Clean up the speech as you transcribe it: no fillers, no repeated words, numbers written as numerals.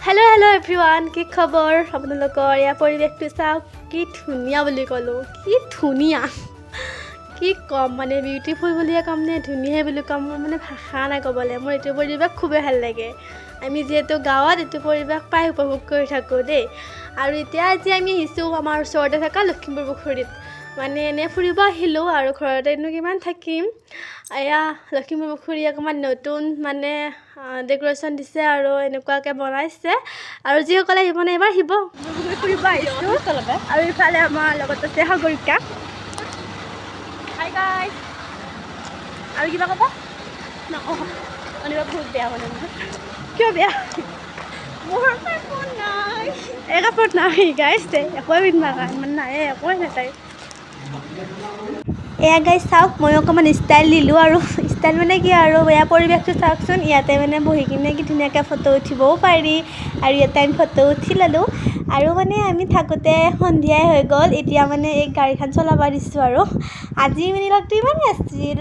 Hello' hello' everyone, কি খবৰ আপোনালোকৰ? ইয়াৰ পৰিৱেশটো চাওক, কি ধুনীয়া বুলি ক'লোঁ, কি ধুনীয়া, কি ক'ম মানে বিউটিফুল বুলিয়ে ক'ম নে ধুনীয়াই বুলি ক'ম, মোৰ মানে ভাষা নাই ক'বলৈ। মোৰ এইটো পৰিৱেশ খুবেই ভাল লাগে। আমি যিহেতু গাঁৱত এইটো পৰিৱেশ প্ৰায় উপভোগ কৰি থাকোঁ দেই। আৰু এতিয়া আজি আমি আহিছোঁ আমাৰ ওচৰতে থকা লখিমপুৰ পুখুৰীত, মানে এনেই ফুৰিব আহিলোঁ আৰু ঘৰতেনো কিমান থাকিম। এয়া লখিমপুৰ পুখুৰী অকণমান নতুন মানে ডেক'ৰেশ্যন দিছে আৰু এনেকুৱাকৈ বনাইছে। আৰু যিসকলে আহিব নাই এবাৰ আহিব, পুখুৰী ফুৰিব আহিছোঁ। আৰু ইফালে আমাৰ লগত আছে সাগৰিকা। Hi guys. আৰু কিবা ক'ব? নকওঁ, মানে বহুত বেয়া মানে মোৰ। কিয় বেয়া? মোৰ কাপোৰ নাই, এই কাপোৰ নাই গাইজ, একোৱে পিন্ধিব মানে নাই, একোৱে নাথাই। এয়া গাইজ চাওক, মই অকণমান ষ্টাইল দিলোঁ আৰু ষ্টাইল মানে কি আৰু এয়া পৰিৱেশটো চাওকচোন। ইয়াতে মানে বহি কিনে কি ধুনীয়াকৈ ফটো উঠিবও পাৰি। আৰু ইয়াতে আমি ফটো উঠি ল'লোঁ। আৰু মানে আমি থাকোঁতে সন্ধিয়াই হৈ গ'ল, এতিয়া মানে এই গাড়ীখন চলাব দিছোঁ। আৰু আজি মিনিটটো ইমানেই আছিল।